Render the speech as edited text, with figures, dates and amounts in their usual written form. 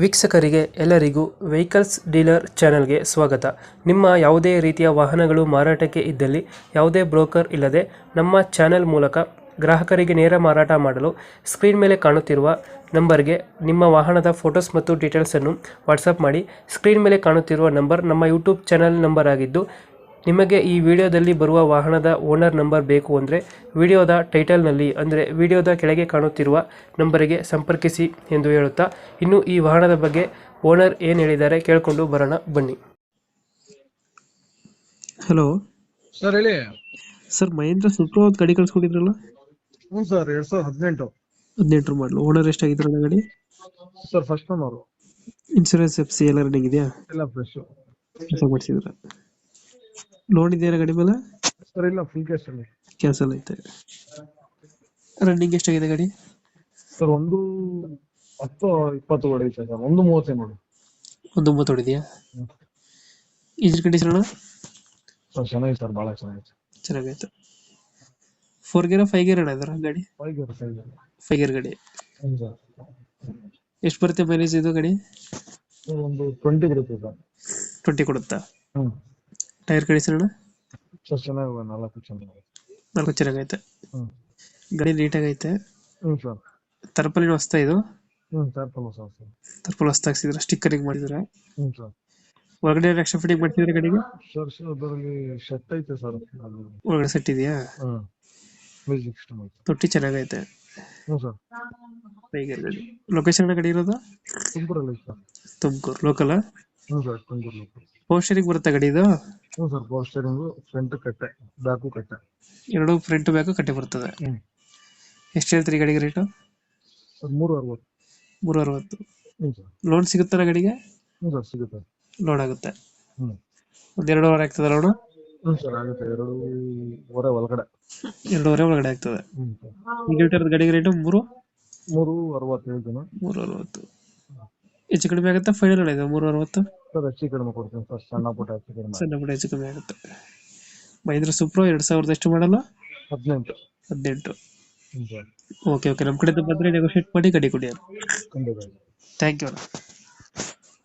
ವೀಕ್ಷಕರಿಗೆ ಎಲ್ಲರಿಗೂ vehicles dealer ಚಾನೆಲ್ಗೆ ಸ್ವಾಗತ. ನಿಮ್ಮ ಯಾವುದೇ ರೀತಿಯ ವಾಹನಗಳು ಮಾರಾಟಕ್ಕೆ ಇದ್ದಲ್ಲಿ ಯಾವುದೇ ಬ್ರೋಕರ್ ಇಲ್ಲದೆ ನಮ್ಮ ಚಾನೆಲ್ ಮೂಲಕ ಗ್ರಾಹಕರಿಗೆ ನೇರ ಮಾರಾಟ ಮಾಡಲು ಸ್ಕ್ರೀನ್ ಮೇಲೆ ಕಾಣುತ್ತಿರುವ ನಂಬರ್ಗೆ ನಿಮ್ಮ ವಾಹನದ ಫೋಟೋಸ್ ಮತ್ತು ಡೀಟೇಲ್ಸನ್ನು ವಾಟ್ಸಪ್ ಮಾಡಿ. ಸ್ಕ್ರೀನ್ ಮೇಲೆ ಕಾಣುತ್ತಿರುವ ನಂಬರ್ ನಮ್ಮ ಯೂಟ್ಯೂಬ್ ಚಾನೆಲ್ ನಂಬರ್ ಆಗಿದ್ದು, ನಿಮಗೆ ಈ ವಿಡಿಯೋದಲ್ಲಿ ಬರುವ ವಾಹನದ ಓನರ್ ನಂಬರ್ ಬೇಕು ಅಂದರೆ ವಿಡಿಯೋದ ಟೈಟಲ್ನಲ್ಲಿ ಅಂದರೆ ವಿಡಿಯೋದ ಕೆಳಗೆ ಕಾಣುತ್ತಿರುವ ನಂಬರಿಗೆ ಸಂಪರ್ಕಿಸಿ ಎಂದು ಹೇಳುತ್ತಾ, ಇನ್ನು ಈ ವಾಹನದ ಬಗ್ಗೆ ಓನರ್ ಏನು ಹೇಳಿದ್ದಾರೆ ಕೇಳಿಕೊಂಡು ಬರೋಣ ಬನ್ನಿ. ಹಲೋ ಸರ್ ಹೇಳಿ. ಸರ್, ಮಹೇಂದ್ರ ಸುಪ್ರೋ ಒಂದು ಗಾಡಿ ಕಳ್ಸ್ಕೊಟ್ಟಿದ್ರಲ್ಲ? ಹ್ಞೂ ಸರ್, 2018 18 ಮಾಡಲು. ಓನರ್ ಎಷ್ಟಾಗಿದ್ರಲ್ಲ ಗಾಡಿ? ಸರ್ ಫಸ್ಟ್ ಒನ್ ಅವರು. ಇನ್ಸೂರೆನ್ಸ್ ಎಫ್ಸಿ ಎಲ್ಲ ರನ್ನಿಂಗ್ ಇದೆಯಾ? ಇಲ್ಲ ಫ್ರೆಶ್ ಮಾಡಿಸಿದ್ರ? ಲೋನ್ ಇದೆಯಾ ಗಾಡಿ ಮೇಲೆ? ಸರ್ ಇಲ್ಲ, ಫುಲ್ ಕ್ಯಾಶ್ ಅಲ್ಲಿ. ಕ್ಯಾನ್ಸಲ್ ಐತೆ. ರನ್ನಿಂಗ್ ಎಷ್ಟಾಗಿದೆ ಗಾಡಿ? ಸರ್ 1:10-20 ಹೊಡೆಯುತ್ತೆ ಸರ್. 1:30 ನೋಡಿ. 1:30 ಹೊಡಿದೆಯಾ? ಇಂಜಿನ್ ಕಂಡೀಷನ್ ಅಣ್ಣ? ಸರ್ ಚೆನ್ನಾಗಿದೆ ಸರ್, ಭಾಳ ಚೆನ್ನಾಗಿದೆ. ಚೆನ್ನಾಗೈತೆ. 4 ಗೇರ್ 5 ಗೇರ್ ಅಣ್ಣ ಇದರ ಗಾಡಿ? 5 ಗೇರ್ 5 ಗೇರ್ ಗಾಡಿ. ಹ್ಞೂ ಸರ್. ಎಷ್ಟು ಬರುತ್ತೆ ಮೈಲೇಜ್ ಇದು ಗಾಡಿ? ಒಂದು 20 ಬರುತ್ತೆ ಸರ್. 20 ಕೊಡುತ್ತಾ? ಹ್ಞೂ ಟೈರ್ ಕಂಡೀಷನ್ ಅಣ್ಣ? ಸರ್ ಚೆನ್ನಾಗಿ 4 ಚೆನ್ನಾಗಿದೆ. 4 ಚೆನ್ನಾಗೈತೆ. ಹ್ಞೂ ಗಾಡಿ ನೀಟಾಗೈತೆ. ಹ್ಞೂ ಸರ್. ತರ್ಪಲಿನ ಹೊಸ್ತಾ ಇದು? ಹ್ಞೂ ಸರ್ ಸರ್. ತರ್ಪಲ್ ಹೊಸ್ತಾಗ್ಸಿದ್ರ? ಸ್ಟಿಕ್ಕರಿಂಗ್ ಮಾಡಿದ್ರ? ಹ್ಞೂ ಸರ್. ಒಳಗಡೆ ಎಕ್ಸ್ಟ್ರಾ ಫಿಟ್ಟಿಂಗ್ ಮಾಡ್ತಿದ್ರೆ ಗಾಡಿಗೆ? ಸರ್ ಅದರಲ್ಲಿ ಶೆಟ್ ಐತೆ ಸರ್. ಒಳಗಡೆ ಸೆಟ್ ಇದೆಯಾ? ಹ್ಞೂ ಮ್ಯೂಸಿಕ್ ಸಿಸ್ಟಮ್ ಐತೆ. ತೊಟ್ಟಿ ಚೆನ್ನಾಗೈತೆ. ಹ್ಞೂ ಸರ್. 5 ಗೇರ್ ಗಾಡಿ. ಲೊಕೇಶನ್ ಗಾಡಿ ಇರೋದು? ತುಮಕೂರಲ್ಲಿ ಸರ್. ತುಮಕೂರು ಲೋಕಲ್? ಹ್ಞೂ ಸರ್, ತುಮಕೂರು. ಪೋಸ್ಟರಿಂಗ್ ಬರುತ್ತೆ ಗಾಡಿ ಇದು? ಹ್ಞೂ ಸರ್, ಪವರ್ ಸ್ಟೇರಿಂಗು, ಫ್ರಂಟ್ ಕಟ್ಟೆ, ಬ್ಯಾಕು ಕಟ್ಟೆ. ಎರಡು ಫ್ರಂಟ್ ಬ್ಯಾಕ್ ಕಟ್ಟಿ ಬರ್ತದೆ. ಹ್ಞೂ ಎಷ್ಟು ಹೇಳ್ತೀರಿ ಗಾಡಿಗೆ ರೇಟು? ಸರ್ 360. 360. ಹ್ಞೂ ಸರ್. ಲೋನ್ ಸಿಗುತ್ತಲ್ಲ ಗಾಡಿಗೆ? ಹ್ಞೂ ಸರ್ ಸಿಗುತ್ತೆ. ಲೋನ್ ಆಗುತ್ತೆ. ಹ್ಞೂ. ಒಂದು 2.5 ಆಗ್ತದೆ ಲೋನು? ಹ್ಞೂ ಸರ್ ಆಗುತ್ತೆ. 2.5 ಒಳಗಡೆ. 2.5 ಒಳಗಡೆ ಆಗ್ತದೆ. ಹ್ಞೂ ಸರ್. ಈಗ ಹೇಳ್ತಿರೋದು ಗಾಡಿಗೆ ರೇಟು 360 ಹೇಳ್ತೀನಿ. 360. ಹೆಚ್ಚು ಕಡಿಮೆ ಆಗುತ್ತಾ ಫೈನಲ್ ಇದೆ 360? ಸರ್ ಹೆಚ್ಚು ಕಡಿಮೆ ಕೊಡ್ತೀನಿ ಸರ್, ಸಣ್ಣ ಪುಟ್ಟ ಹೆಚ್ಚು ಕಡಿಮೆ. ಸಣ್ಣ ಪುಟ್ಟ ಹೆಚ್ಚು ಕಡಿಮೆ ಆಗುತ್ತೆ. ಮಹೇಂದ್ರ ಸೂಪ್ರೋ 2000 ಎಷ್ಟು ಮಾಡಲ್ಲ? 18. 18. ಹ್ಞೂ ಸರ್. ಓಕೆ, ನಮ್ಮ ಕಡೆಯಿಂದ ಬಂದರೆ ನೆಗೋಷಿಯೇಟ್ ಮಾಡಿ ಗಾಡಿ ಕೊಡಿ. ಖಂಡಿತ. Thank you.